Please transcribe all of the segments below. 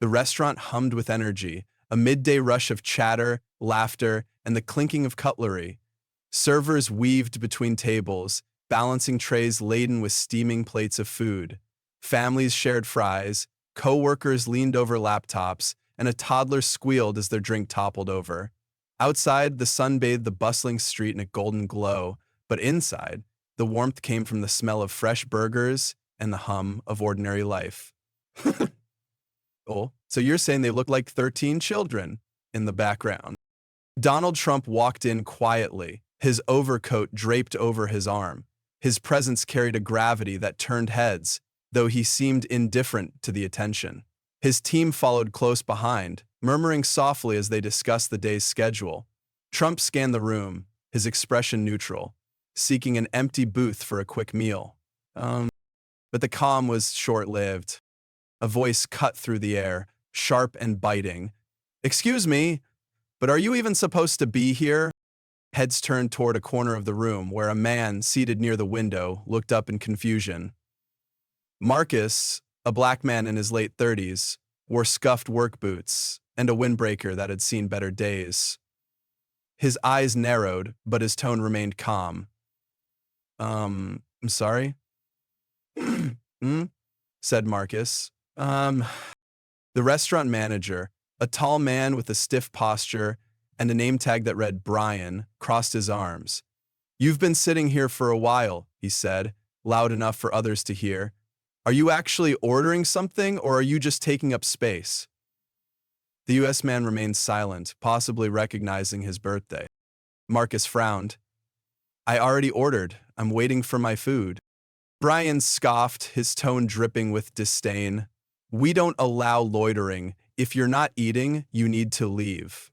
The restaurant hummed with energy, a midday rush of chatter, laughter, and the clinking of cutlery. Servers weaved between tables, balancing trays laden with steaming plates of food. Families shared fries, co-workers leaned over laptops, and a toddler squealed as their drink toppled over. Outside, the sun bathed the bustling street in a golden glow, but inside, the warmth came from the smell of fresh burgers and the hum of ordinary life. Oh, so you're saying they look like 13 children in the background. Donald Trump walked in quietly, his overcoat draped over his arm. His presence carried a gravity that turned heads, though he seemed indifferent to the attention. His team followed close behind, murmuring softly as they discussed the day's schedule. Trump scanned the room, his expression neutral, seeking an empty booth for a quick meal. But the calm was short-lived. A voice cut through the air, sharp and biting. "Excuse me, but are you even supposed to be here?" Heads turned toward a corner of the room where a man seated near the window looked up in confusion. Marcus, a black man in his late 30s, wore scuffed work boots and a windbreaker that had seen better days. His eyes narrowed, but his tone remained calm. I'm sorry?" said Marcus. The restaurant manager, a tall man with a stiff posture and a name tag that read Brian, crossed his arms. "You've been sitting here for a while," he said, loud enough for others to hear. "Are you actually ordering something, or are you just taking up space?" The U.S. man remained silent, possibly recognizing his birthday. Marcus frowned. "I already ordered. I'm waiting for my food." Brian scoffed, his tone dripping with disdain. "We don't allow loitering. If you're not eating, you need to leave."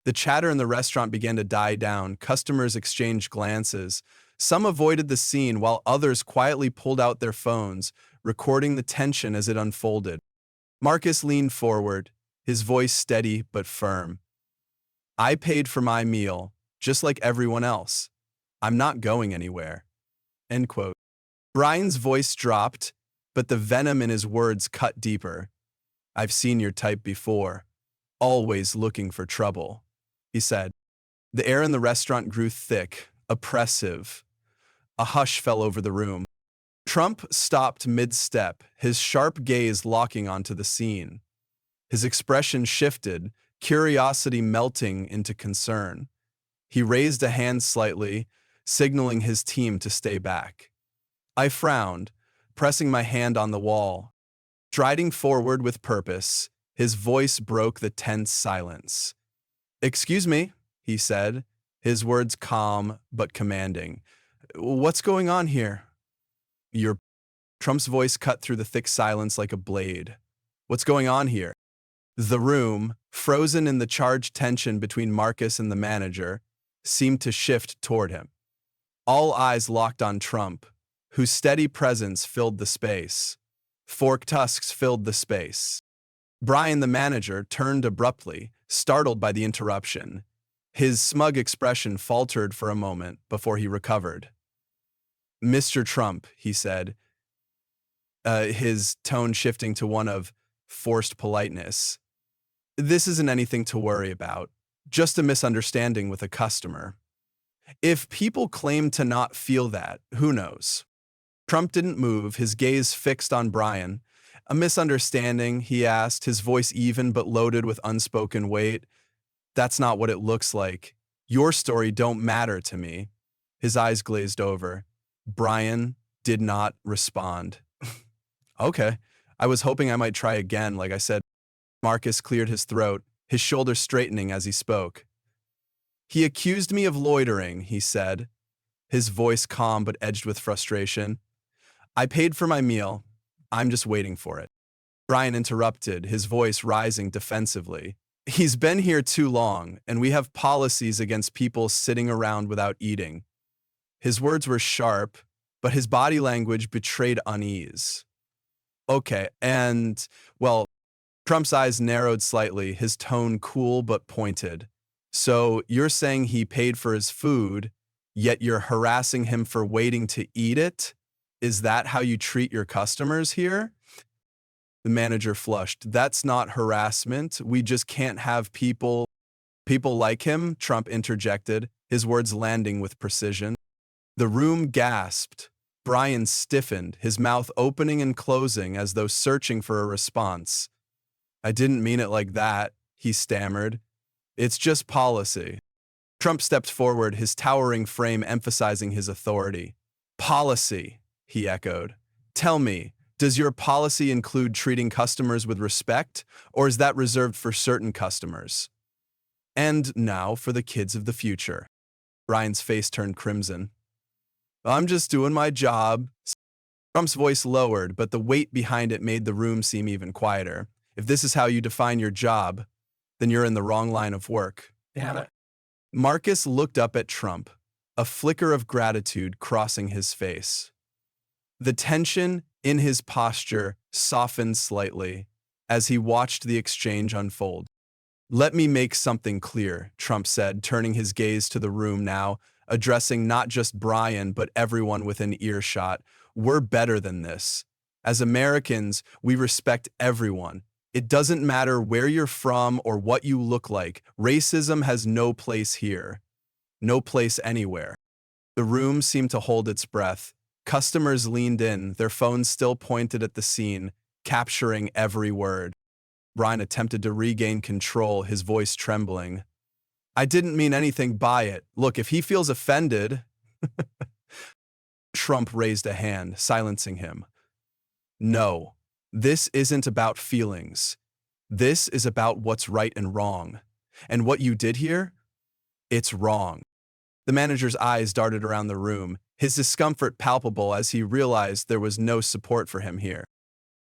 The chatter in the restaurant began to die down. Customers exchanged glances. Some avoided the scene while others quietly pulled out their phones, recording the tension as it unfolded. Marcus leaned forward, his voice steady but firm. "I paid for my meal, just like everyone else. I'm not going anywhere." End quote. Brian's voice dropped, but the venom in his words cut deeper. "I've seen your type before, always looking for trouble," he said. The air in the restaurant grew thick, oppressive. A hush fell over the room. Trump stopped mid-step, his sharp gaze locking onto the scene. His expression shifted, curiosity melting into concern. He raised a hand slightly, signaling his team to stay back. I frowned, pressing my hand on the wall. Striding forward with purpose, his voice broke the tense silence. "Excuse me," he said, his words calm but commanding. "What's going on here?" "Your..." Trump's voice cut through the thick silence like a blade. "What's going on here?" The room, frozen in the charged tension between Marcus and the manager, seemed to shift toward him. All eyes locked on Trump, whose steady presence filled the space. Fork tusks filled the space. Brian, the manager, turned abruptly, startled by the interruption. His smug expression faltered for a moment before he recovered. "Mr. Trump," he said, his tone shifting to one of forced politeness. "This isn't anything to worry about, just a misunderstanding with a customer. If people claim to not feel that, who knows?" Trump didn't move, his gaze fixed on Brian. "A misunderstanding?" he asked, his voice even but loaded with unspoken weight. "That's not what it looks like. Your story don't matter to me." His eyes glazed over. Brian did not respond. "Okay, I was hoping I might try again, like I said." Marcus cleared his throat, his shoulders straightening as he spoke. "He accused me of loitering," he said, his voice calm but edged with frustration. "I paid for my meal. I'm just waiting for it." Brian interrupted, his voice rising defensively. "He's been here too long, and we have policies against people sitting around without eating." His words were sharp, but his body language betrayed unease. "Okay, and, well..." Trump's eyes narrowed slightly, his tone cool but pointed. "So you're saying he paid for his food, yet you're harassing him for waiting to eat it? Is that how you treat your customers here?" The manager flushed. That's not harassment. We just can't have people like him, Trump interjected, his words landing with precision. The room gasped. Brian stiffened, his mouth opening and closing as though searching for a response. I didn't mean it like that, he stammered. It's just policy. Trump stepped forward, his towering frame emphasizing his authority. Policy, he echoed. Tell me, does your policy include treating customers with respect, or is that reserved for certain customers? And now for the kids of the future. Brian's face turned crimson. I'm just doing my job. Trump's voice lowered, but the weight behind it made the room seem even quieter. If this is how you define your job, then you're in the wrong line of work. Damn it. Marcus looked up at Trump, a flicker of gratitude crossing his face. The tension in his posture softened slightly as he watched the exchange unfold. Let me make something clear, Trump said, turning his gaze to the room now, addressing not just Brian but everyone within earshot. We're better than this. As Americans, we respect everyone. It doesn't matter where you're from or what you look like. Racism has no place here. No place anywhere. The room seemed to hold its breath. Customers leaned in, their phones still pointed at the scene, capturing every word. Brian attempted to regain control, his voice trembling. I didn't mean anything by it. Look, if he feels offended... Trump raised a hand, silencing him. No, this isn't about feelings. This is about what's right and wrong. And what you did here? It's wrong. The manager's eyes darted around the room, his discomfort palpable as he realized there was no support for him here.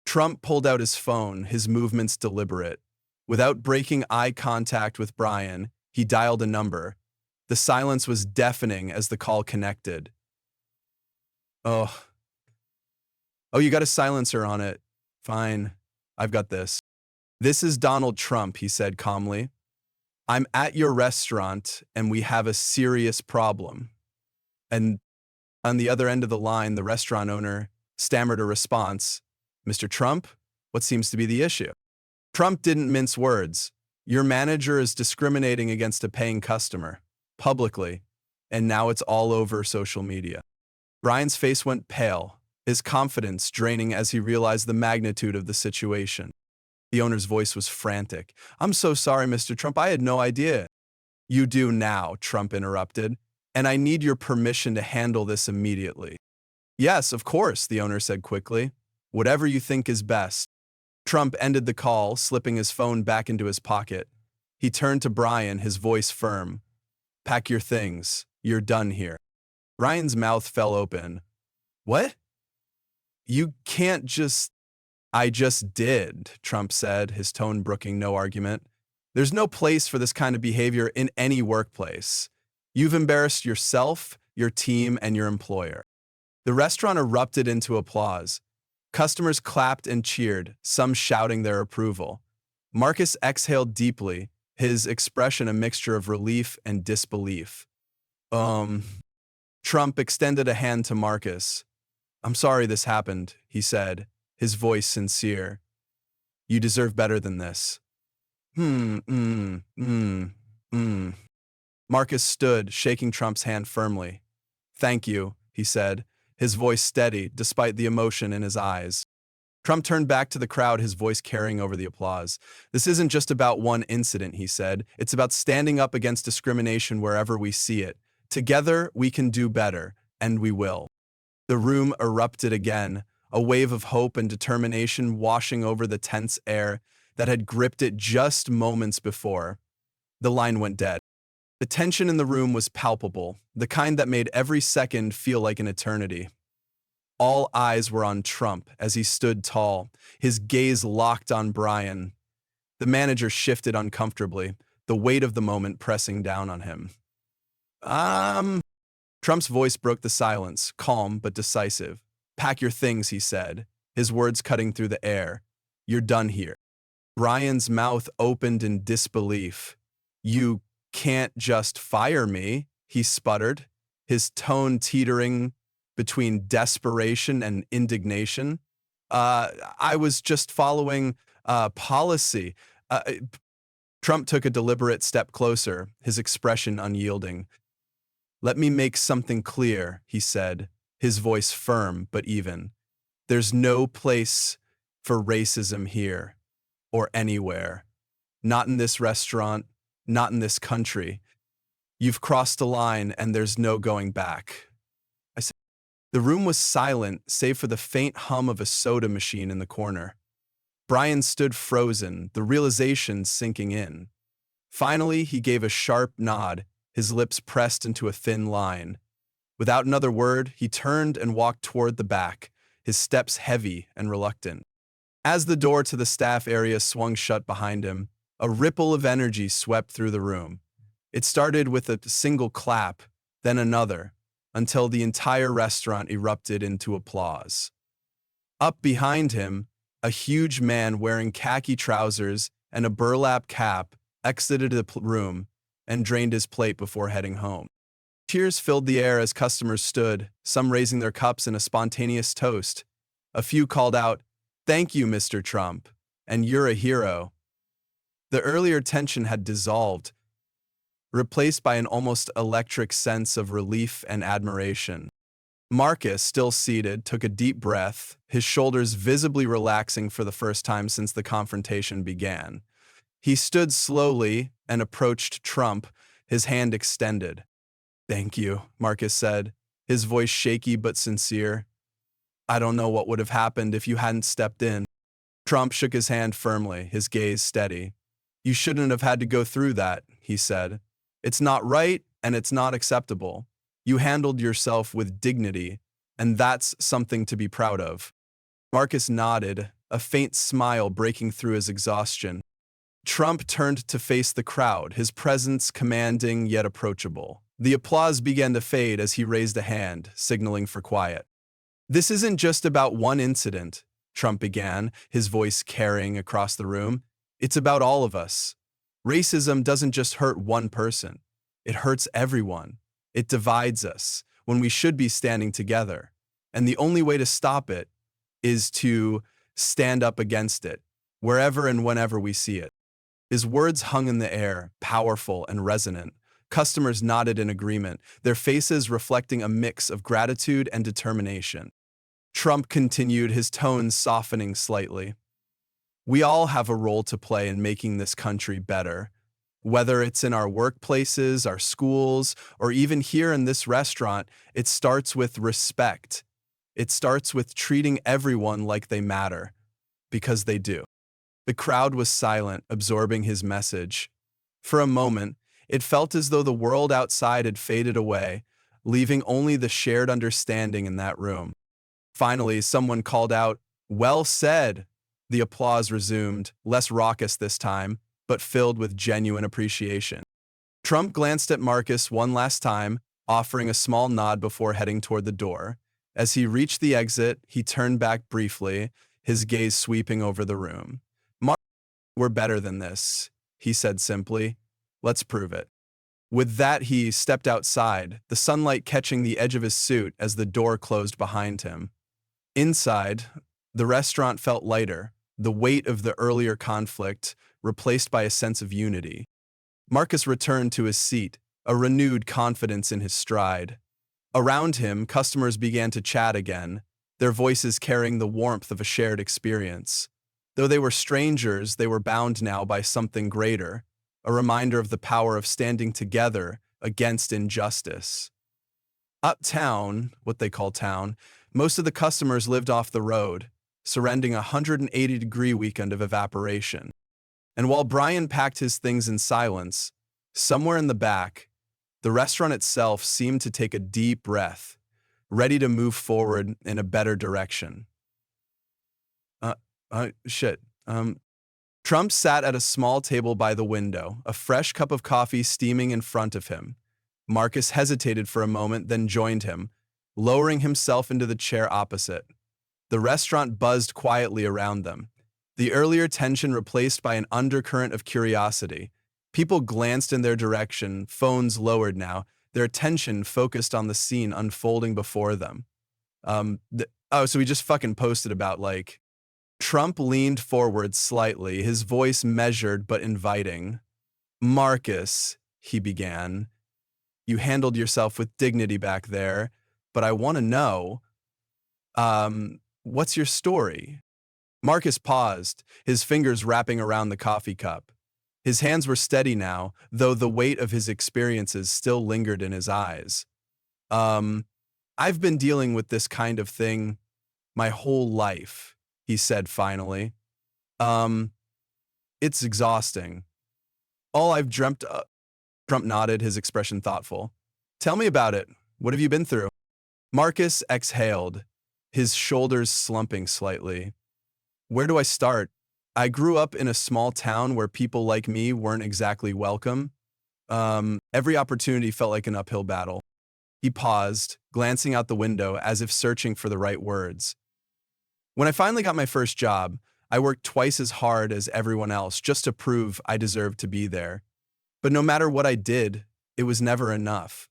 Trump pulled out his phone, his movements deliberate. Without breaking eye contact with Brian, he dialed a number. The silence was deafening as the call connected. Oh, you got a silencer on it. Fine, I've got this. This is Donald Trump, he said calmly. I'm at your restaurant and we have a serious problem. And on the other end of the line, the restaurant owner stammered a response. Mr. Trump, what seems to be the issue? Trump didn't mince words. Your manager is discriminating against a paying customer, publicly, and now it's all over social media. Brian's face went pale, his confidence draining as he realized the magnitude of the situation. The owner's voice was frantic. I'm so sorry, Mr. Trump, I had no idea. You do now, Trump interrupted, and I need your permission to handle this immediately. Yes, of course, the owner said quickly. Whatever you think is best. Trump ended the call, slipping his phone back into his pocket. He turned to Brian, his voice firm. Pack your things. You're done here. Brian's mouth fell open. What? You can't just... I just did, Trump said, his tone brooking no argument. There's no place for this kind of behavior in any workplace. You've embarrassed yourself, your team, and your employer. The restaurant erupted into applause. Customers clapped and cheered, some shouting their approval. Marcus exhaled deeply, his expression a mixture of relief and disbelief. Trump extended a hand to Marcus. I'm sorry this happened, he said, his voice sincere. You deserve better than this. Marcus stood, shaking Trump's hand firmly. Thank you, he said, his voice steady despite the emotion in his eyes. Trump turned back to the crowd, his voice carrying over the applause. This isn't just about one incident, he said. It's about standing up against discrimination wherever we see it. Together, we can do better, and we will. The room erupted again, a wave of hope and determination washing over the tense air that had gripped it just moments before. The line went dead. The tension in the room was palpable, the kind that made every second feel like an eternity. All eyes were on Trump as he stood tall, his gaze locked on Brian. The manager shifted uncomfortably, the weight of the moment pressing down on him. Trump's voice broke the silence, calm but decisive. Pack your things, he said, his words cutting through the air. You're done here. Brian's mouth opened in disbelief. You can't just fire me, he sputtered, his tone teetering between desperation and indignation. I was just following policy. Uh, uh, Trump took a deliberate step closer, his expression unyielding. Let me make something clear, he said, his voice firm but even. There's no place for racism here or anywhere. Not in this restaurant, not in this country. You've crossed a line and there's no going back. I said. The room was silent, save for the faint hum of a soda machine in the corner. Brian stood frozen, the realization sinking in. Finally, he gave a sharp nod, his lips pressed into a thin line. Without another word, he turned and walked toward the back, his steps heavy and reluctant. As the door to the staff area swung shut behind him, a ripple of energy swept through the room. It started with a single clap, then another, until the entire restaurant erupted into applause. Up behind him, a huge man wearing khaki trousers and a burlap cap exited the room and drained his plate before heading home. Cheers filled the air as customers stood, some raising their cups in a spontaneous toast. A few called out, "Thank you, Mr. Trump," and "You're a hero." The earlier tension had dissolved, replaced by an almost electric sense of relief and admiration. Marcus, still seated, took a deep breath, his shoulders visibly relaxing for the first time since the confrontation began. He stood slowly and approached Trump, his hand extended. "Thank you," Marcus said, his voice shaky but sincere. "I don't know what would have happened if you hadn't stepped in." Trump shook his hand firmly, his gaze steady. "You shouldn't have had to go through that," he said. "It's not right and it's not acceptable. You handled yourself with dignity, and that's something to be proud of." Marcus nodded, a faint smile breaking through his exhaustion. Trump turned to face the crowd, his presence commanding yet approachable. The applause began to fade as he raised a hand, signaling for quiet. "This isn't just about one incident," Trump began, his voice carrying across the room. "It's about all of us. Racism doesn't just hurt one person. It hurts everyone. It divides us when we should be standing together. And the only way to stop it is to stand up against it, wherever and whenever we see it." His words hung in the air, powerful and resonant. Customers nodded in agreement, their faces reflecting a mix of gratitude and determination. Trump continued, his tone softening slightly. "We all have a role to play in making this country better. Whether it's in our workplaces, our schools, or even here in this restaurant, it starts with respect. It starts with treating everyone like they matter, because they do." The crowd was silent, absorbing his message. For a moment, it felt as though the world outside had faded away, leaving only the shared understanding in that room. Finally, someone called out, "Well said." The applause resumed, less raucous this time, but filled with genuine appreciation. Trump glanced at Marcus one last time, offering a small nod before heading toward the door. As he reached the exit, he turned back briefly, his gaze sweeping over the room. "Marcus, we're better than this," he said simply. "Let's prove it." With that, he stepped outside, the sunlight catching the edge of his suit as the door closed behind him. Inside, the restaurant felt lighter, the weight of the earlier conflict replaced by a sense of unity. Marcus returned to his seat, a renewed confidence in his stride. Around him, customers began to chat again, their voices carrying the warmth of a shared experience. Though they were strangers, they were bound now by something greater, a reminder of the power of standing together against injustice. Uptown, what they call town, most of the customers lived off the road, surrendering a 180-degree weekend of evaporation. And while Brian packed his things in silence, somewhere in the back, the restaurant itself seemed to take a deep breath, ready to move forward in a better direction. Shit. Trump sat at a small table by the window, a fresh cup of coffee steaming in front of him. Marcus hesitated for a moment, then joined him, lowering himself into the chair opposite. The restaurant buzzed quietly around them, the earlier tension replaced by an undercurrent of curiosity. People glanced in their direction, phones lowered now, their attention focused on the scene unfolding before them. Oh, so he just fucking posted about, like, Trump leaned forward slightly, his voice measured but inviting. Marcus, he began, you handled yourself with dignity back there, but I want to know, what's your story? Marcus paused, his fingers wrapping around the coffee cup. His hands were steady now, though the weight of his experiences still lingered in his eyes. Um, I've been dealing with this kind of thing my whole life, he said finally. Um, it's exhausting. All I've dreamt of. Trump nodded, his expression thoughtful. Tell me about it. What have you been through? Marcus exhaled, his shoulders slumping slightly. Where do I start? I grew up in a small town where people like me weren't exactly welcome. Every opportunity felt like an uphill battle. He paused, glancing out the window as if searching for the right words. When I finally got my first job, I worked twice as hard as everyone else just to prove I deserved to be there. But no matter what I did, it was never enough.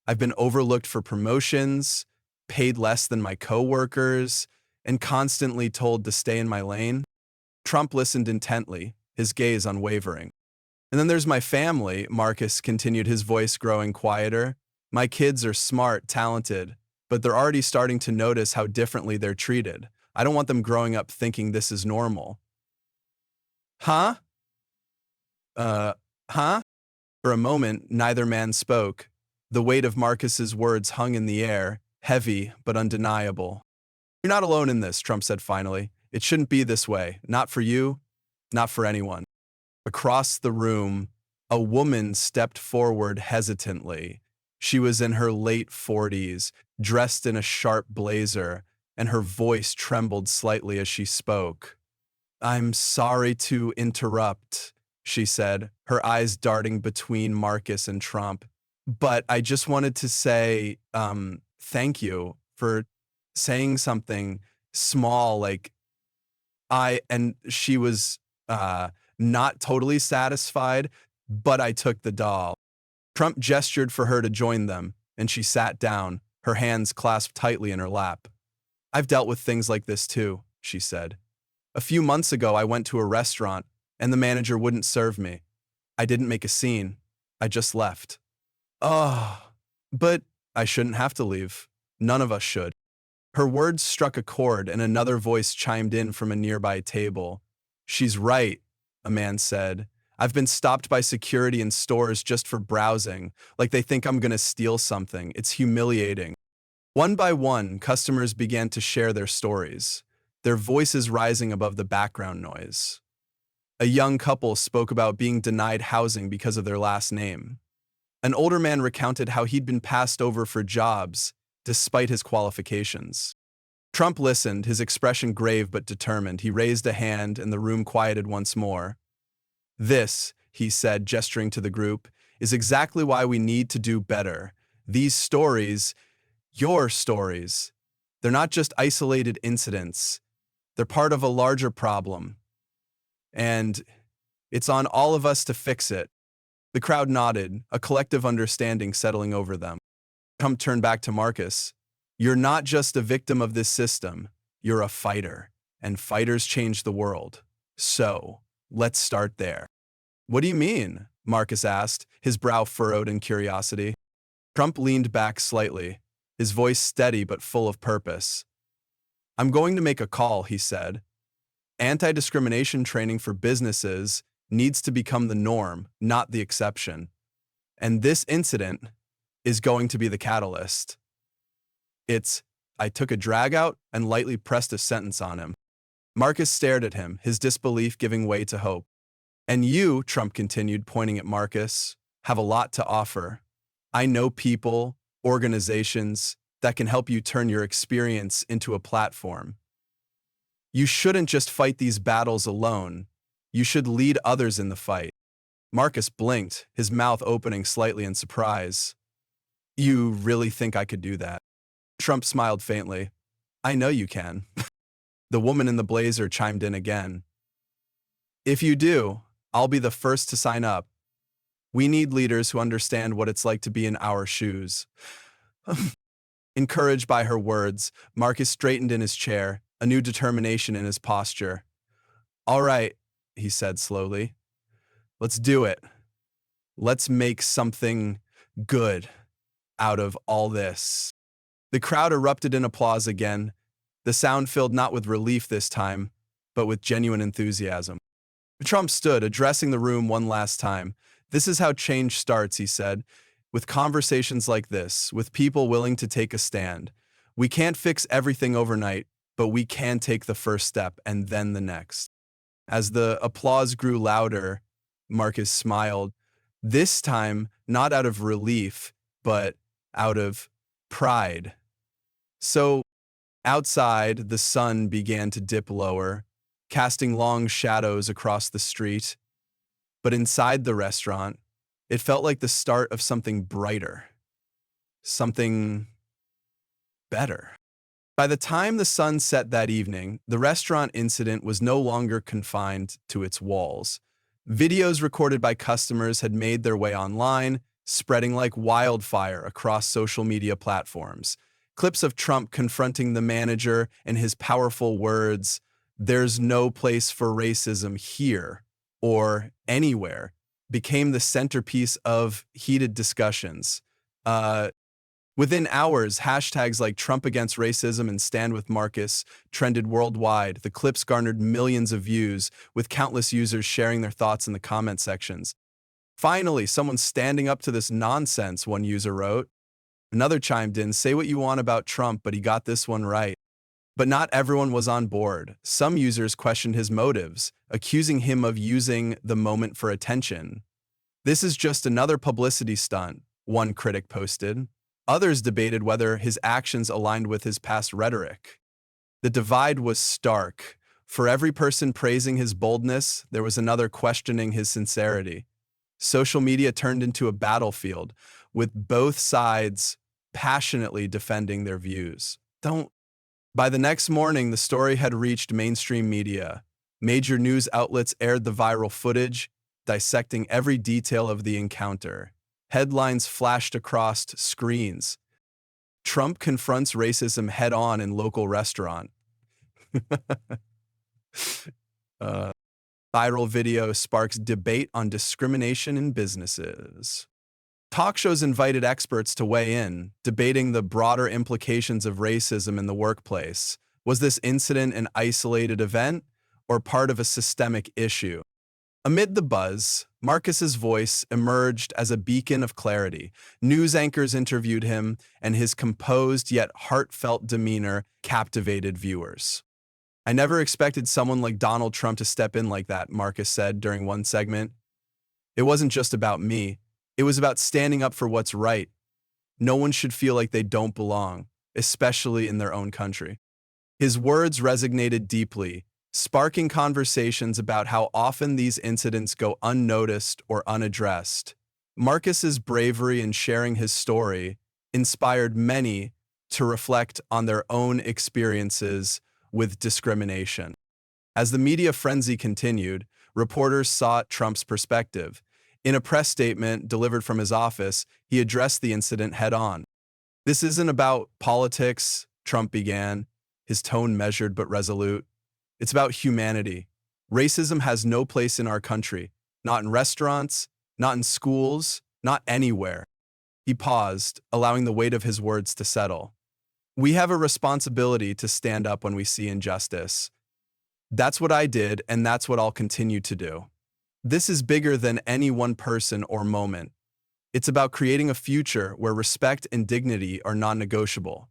I've been overlooked for promotions, paid less than my coworkers, and constantly told to stay in my lane. Trump listened intently, his gaze unwavering. And then there's my family, Marcus continued, his voice growing quieter. My kids are smart, talented, but they're already starting to notice how differently they're treated. I don't want them growing up thinking this is normal. Huh? Uh, huh? For a moment, neither man spoke. The weight of Marcus's words hung in the air, heavy but undeniable. You're not alone in this, Trump said finally. It shouldn't be this way. Not for you, not for anyone. Across the room, a woman stepped forward hesitantly. She was in her late 40s, dressed in a sharp blazer, and her voice trembled slightly as she spoke. I'm sorry to interrupt, she said, her eyes darting between Marcus and Trump. But I just wanted to say thank you for saying something small like and she was not totally satisfied, but I took the doll. Trump gestured for her to join them, and she sat down, her hands clasped tightly in her lap. I've dealt with things like this too, she said. A few months ago, I went to a restaurant, and the manager wouldn't serve me. I didn't make a scene. I just left. Oh, but I shouldn't have to leave. None of us should. Her words struck a chord, and another voice chimed in from a nearby table. She's right, a man said. I've been stopped by security in stores just for browsing, like they think I'm gonna steal something. It's humiliating. One by one, customers began to share their stories, their voices rising above the background noise. A young couple spoke about being denied housing because of their last name. An older man recounted how he'd been passed over for jobs despite his qualifications. Trump listened, his expression grave but determined. He raised a hand, and the room quieted once more. This, he said, gesturing to the group, is exactly why we need to do better. These stories, your stories, they're not just isolated incidents. They're part of a larger problem. And it's on all of us to fix it. The crowd nodded, a collective understanding settling over them. Trump turned back to Marcus. You're not just a victim of this system. You're a fighter, and fighters change the world. So, let's start there. What do you mean? Marcus asked, his brow furrowed in curiosity. Trump leaned back slightly, his voice steady but full of purpose. I'm going to make a call, he said. Anti-discrimination training for businesses needs to become the norm, not the exception. And this incident is going to be the catalyst. I took a drag out and lightly pressed a sentence on him. Marcus stared at him, his disbelief giving way to hope. And you, Trump continued, pointing at Marcus, have a lot to offer. I know people, organizations that can help you turn your experience into a platform. You shouldn't just fight these battles alone. You should lead others in the fight. Marcus blinked, his mouth opening slightly in surprise. You really think I could do that? Trump smiled faintly. I know you can. The woman in the blazer chimed in again. If you do, I'll be the first to sign up. We need leaders who understand what it's like to be in our shoes. Encouraged by her words, Marcus straightened in his chair, a new determination in his posture. "All right," he said slowly. "Let's do it. Let's make something good out of all this." The crowd erupted in applause again, the sound filled not with relief this time, but with genuine enthusiasm. Trump stood, addressing the room one last time. "This is how change starts," he said, "with conversations like this, with people willing to take a stand. We can't fix everything overnight, but we can take the first step and then the next." As the applause grew louder, Marcus smiled, this time not out of relief, but out of pride. So, outside, the sun began to dip lower, casting long shadows across the street. But inside the restaurant, it felt like the start of something brighter, something better. By the time the sun set that evening, the restaurant incident was no longer confined to its walls. Videos recorded by customers had made their way online, spreading like wildfire across social media platforms. Clips of Trump confronting the manager and his powerful words, "There's no place for racism here or anywhere," became the centerpiece of heated discussions. Within hours, hashtags like Trump against racism and Stand with Marcus trended worldwide. The clips garnered millions of views, with countless users sharing their thoughts in the comment sections. "Finally, someone's standing up to this nonsense," one user wrote. Another chimed in, "Say what you want about Trump, but he got this one right." But not everyone was on board. Some users questioned his motives, accusing him of using the moment for attention. "This is just another publicity stunt," one critic posted. Others debated whether his actions aligned with his past rhetoric. The divide was stark. For every person praising his boldness, there was another questioning his sincerity. Social media turned into a battlefield, with both sides passionately defending their views. By the next morning, the story had reached mainstream media. Major news outlets aired the viral footage, dissecting every detail of the encounter. Headlines flashed across screens. "Trump confronts racism head-on in local restaurant." Viral video sparks debate on discrimination in businesses. Talk shows invited experts to weigh in, debating the broader implications of racism in the workplace. Was this incident an isolated event or part of a systemic issue? Amid the buzz, Marcus's voice emerged as a beacon of clarity. News anchors interviewed him, and his composed yet heartfelt demeanor captivated viewers. "I never expected someone like Donald Trump to step in like that," Marcus said during one segment. "It wasn't just about me. It was about standing up for what's right. No one should feel like they don't belong, especially in their own country." His words resonated deeply, sparking conversations about how often these incidents go unnoticed or unaddressed. Marcus's bravery in sharing his story inspired many to reflect on their own experiences with discrimination. As the media frenzy continued, reporters sought Trump's perspective. In a press statement delivered from his office, he addressed the incident head-on. "This isn't about politics," Trump began, his tone measured but resolute. "It's about humanity. Racism has no place in our country, not in restaurants, not in schools, not anywhere." He paused, allowing the weight of his words to settle. "We have a responsibility to stand up when we see injustice. That's what I did, and that's what I'll continue to do. This is bigger than any one person or moment. It's about creating a future where respect and dignity are non-negotiable."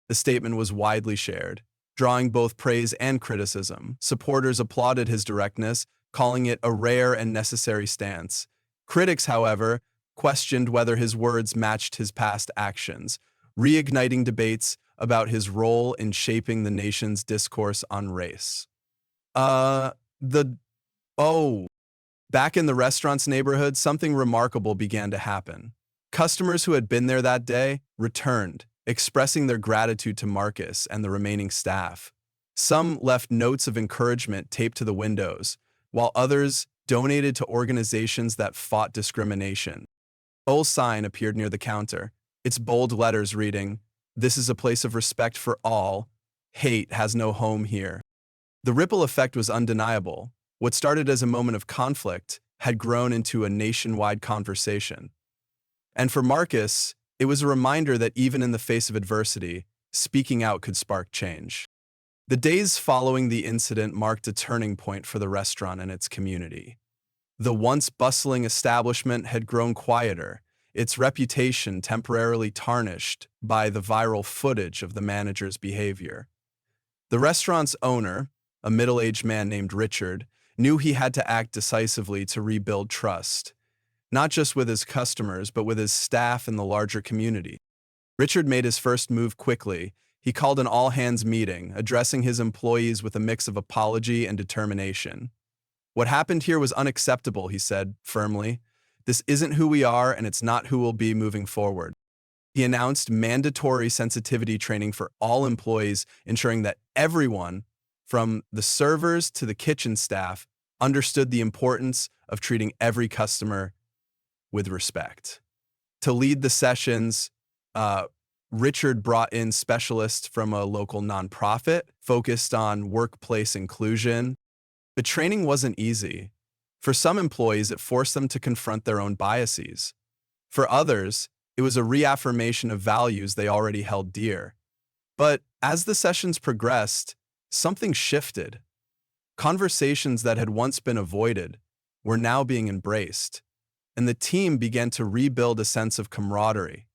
The statement was widely shared, drawing both praise and criticism. Supporters applauded his directness, calling it a rare and necessary stance. Critics, however, questioned whether his words matched his past actions, reigniting debates about his role in shaping the nation's discourse on race. Back in the restaurant's neighborhood, something remarkable began to happen. Customers who had been there that day returned, expressing their gratitude to Marcus and the remaining staff. Some left notes of encouragement taped to the windows, while others donated to organizations that fought discrimination. A sign appeared near the counter. its bold letters reading, "This is a place of respect for all. Hate has no home here." The ripple effect was undeniable. What started as a moment of conflict had grown into a nationwide conversation. And for Marcus, it was a reminder that even in the face of adversity, speaking out could spark change. The days following the incident marked a turning point for the restaurant and its community. The once bustling establishment had grown quieter, its reputation temporarily tarnished by the viral footage of the manager's behavior. The restaurant's owner, a middle-aged man named Richard, knew he had to act decisively to rebuild trust, not just with his customers, but with his staff and the larger community. Richard made his first move quickly. He called an all-hands meeting, addressing his employees with a mix of apology and determination. "What happened here was unacceptable," he said firmly. "This isn't who we are, and it's not who we'll be moving forward." He announced mandatory sensitivity training for all employees, ensuring that everyone, from the servers to the kitchen staff, understood the importance of treating every customer with respect. To lead the sessions, Richard brought in specialists from a local nonprofit focused on workplace inclusion. The training wasn't easy. For some employees, it forced them to confront their own biases. For others, it was a reaffirmation of values they already held dear. But as the sessions progressed, something shifted. Conversations that had once been avoided were now being embraced, and the team began to rebuild a sense of camaraderie.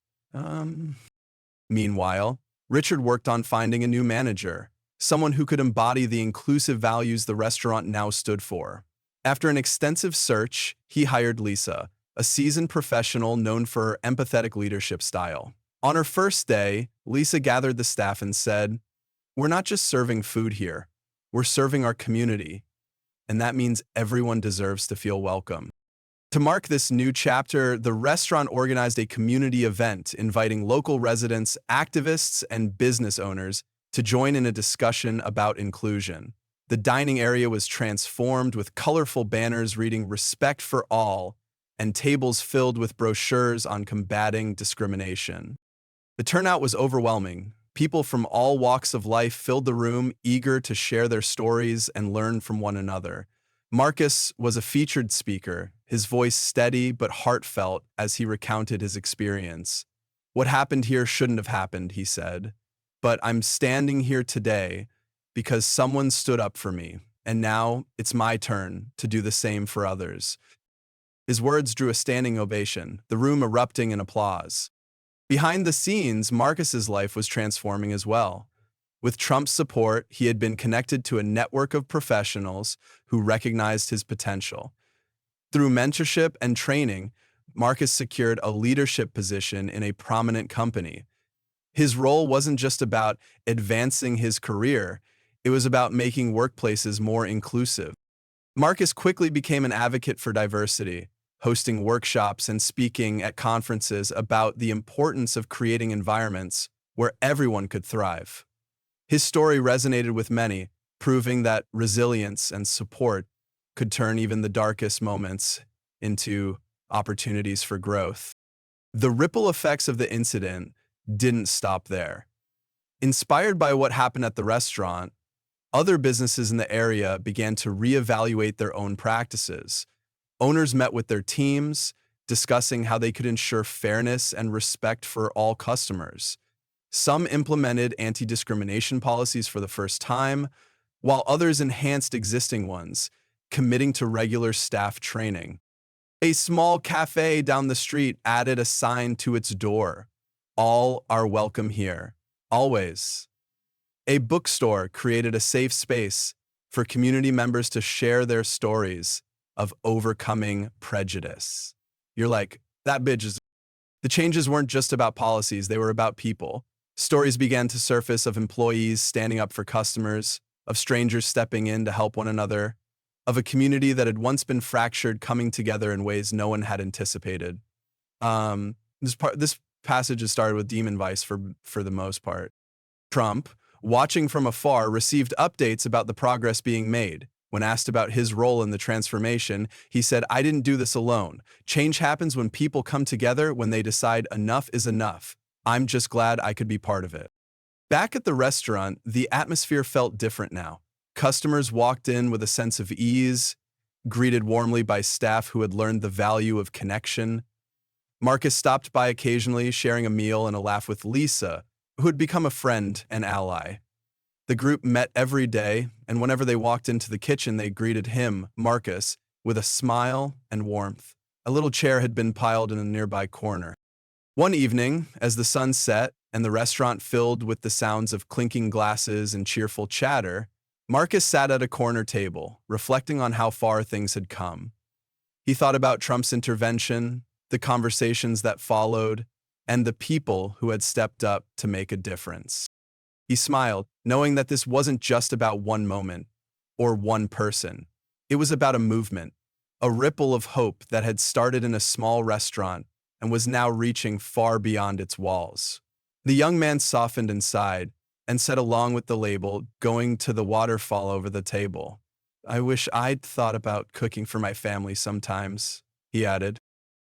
Meanwhile, Richard worked on finding a new manager, someone who could embody the inclusive values the restaurant now stood for. After an extensive search, he hired Lisa, a seasoned professional known for her empathetic leadership style. On her first day, Lisa gathered the staff and said, "We're not just serving food here, we're serving our community, and that means everyone deserves to feel welcome." To mark this new chapter, the restaurant organized a community event inviting local residents, activists, and business owners to join in a discussion about inclusion. The dining area was transformed with colorful banners reading "Respect for All" and tables filled with brochures on combating discrimination. The turnout was overwhelming. People from all walks of life filled the room, eager to share their stories and learn from one another. Marcus was a featured speaker, his voice steady but heartfelt as he recounted his experience. "What happened here shouldn't have happened," he said, "but I'm standing here today because someone stood up for me, and now it's my turn to do the same for others." His words drew a standing ovation, the room erupting in applause. Behind the scenes, Marcus's life was transforming as well. With Trump's support, he had been connected to a network of professionals who recognized his potential. Through mentorship and training, Marcus secured a leadership position in a prominent company. His role wasn't just about advancing his career, it was about making workplaces more inclusive. Marcus quickly became an advocate for diversity, hosting workshops and speaking at conferences about the importance of creating environments where everyone could thrive. His story resonated with many, proving that resilience and support could turn even the darkest moments into opportunities for growth. The ripple effects of the incident didn't stop there. Inspired by what happened at the restaurant, other businesses in the area began to reevaluate their own practices. Owners met with their teams, discussing how they could ensure fairness and respect for all customers. Some implemented anti-discrimination policies for the first time, while others enhanced existing ones, committing to regular staff training. A small cafe down the street added a sign to its door, "All are welcome here, always." A bookstore created a safe space for community members to share their stories of overcoming prejudice. You're like, that bitch is... The changes weren't just about policies, they were about people. Stories began to surface of employees standing up for customers, of strangers stepping in to help one another, of a community that had once been fractured coming together in ways no one had anticipated. This passage is started with demon vice for the most part. Trump, watching from afar, received updates about the progress being made. When asked about his role in the transformation, he said, "I didn't do this alone. Change happens when people come together, when they decide enough is enough." I'm just glad I could be part of it. Back at the restaurant, the atmosphere felt different now. Customers walked in with a sense of ease, greeted warmly by staff who had learned the value of connection. Marcus stopped by occasionally, sharing a meal and a laugh with Lisa, who had become a friend and ally. The group met every day, and whenever they walked into the kitchen, they greeted him, Marcus, with a smile and warmth. A little chair had been piled in a nearby corner. One evening, as the sun set and the restaurant filled with the sounds of clinking glasses and cheerful chatter, Marcus sat at a corner table, reflecting on how far things had come. He thought about Trump's intervention, the conversations that followed, and the people who had stepped up to make a difference. He smiled, knowing that this wasn't just about one moment or one person. It was about a movement, a ripple of hope that had started in a small restaurant and was now reaching far beyond its walls. The young man softened and sighed, and said along with the label, going to the waterfall over the table, "I wish I'd thought about cooking for my family sometimes," he added.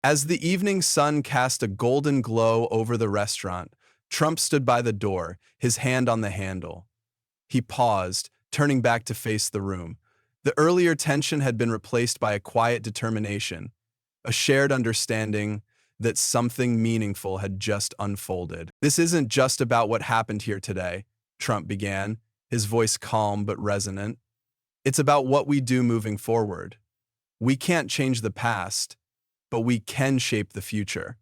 As the evening sun cast a golden glow over the restaurant, Trump stood by the door, his hand on the handle. He paused, turning back to face the room. The earlier tension had been replaced by a quiet determination, a shared understanding that something meaningful had just unfolded. "This isn't just about what happened here today," Trump began, his voice calm but resonant. "It's about what we do moving forward. We can't change the past, but we can shape the future.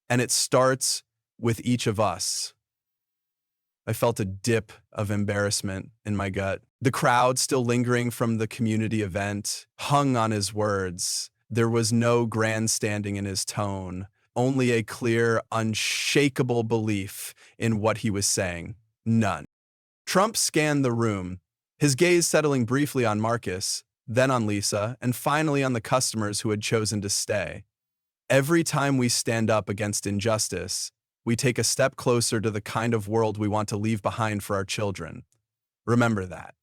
And it starts with each of us." I felt a dip of embarrassment in my gut. The crowd, still lingering from the community event, hung on his words. There was no grandstanding in his tone, only a clear, unshakable belief in what he was saying. None. Trump scanned the room, his gaze settling briefly on Marcus, then on Lisa, and finally on the customers who had chosen to stay. "Every time we stand up against injustice, we take a step closer to the kind of world we want to leave behind for our children. Remember that."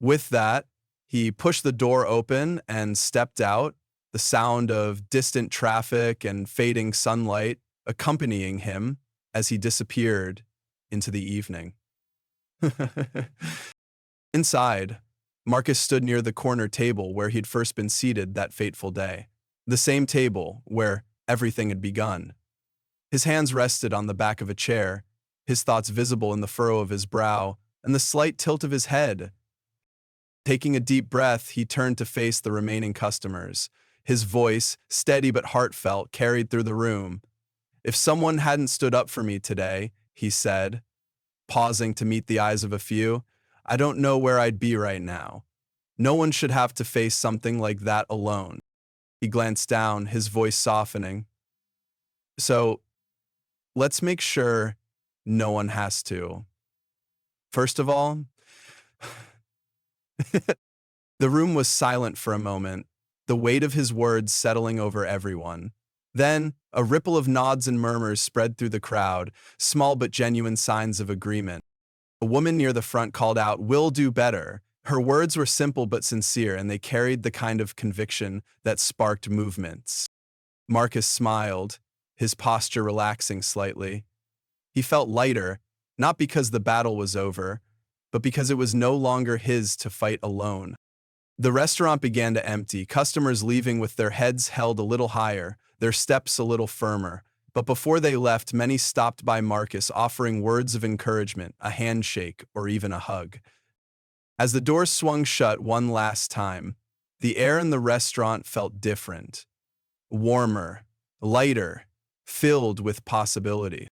With that, he pushed the door open and stepped out, the sound of distant traffic and fading sunlight accompanying him as he disappeared into the evening. Inside, Marcus stood near the corner table where he'd first been seated that fateful day, the same table where everything had begun. His hands rested on the back of a chair, his thoughts visible in the furrow of his brow and the slight tilt of his head. Taking a deep breath, he turned to face the remaining customers. His voice, steady but heartfelt, carried through the room. "If someone hadn't stood up for me today," he said, pausing to meet the eyes of a few, "I don't know where I'd be right now. No one should have to face something like that alone." He glanced down, his voice softening. "So, let's make sure no one has to. First of all..." The room was silent for a moment, the weight of his words settling over everyone. Then, a ripple of nods and murmurs spread through the crowd, small but genuine signs of agreement. A woman near the front called out, "We'll do better." Her words were simple but sincere, and they carried the kind of conviction that sparked movements. Marcus smiled, his posture relaxing slightly. He felt lighter, not because the battle was over, but because it was no longer his to fight alone. The restaurant began to empty, customers leaving with their heads held a little higher, their steps a little firmer. But before they left, many stopped by Marcus, offering words of encouragement, a handshake, or even a hug. As the door swung shut one last time, the air in the restaurant felt different, warmer, lighter, filled with possibility.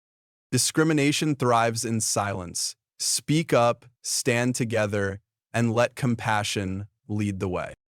Discrimination thrives in silence. Speak up, stand together, and let compassion lead the way.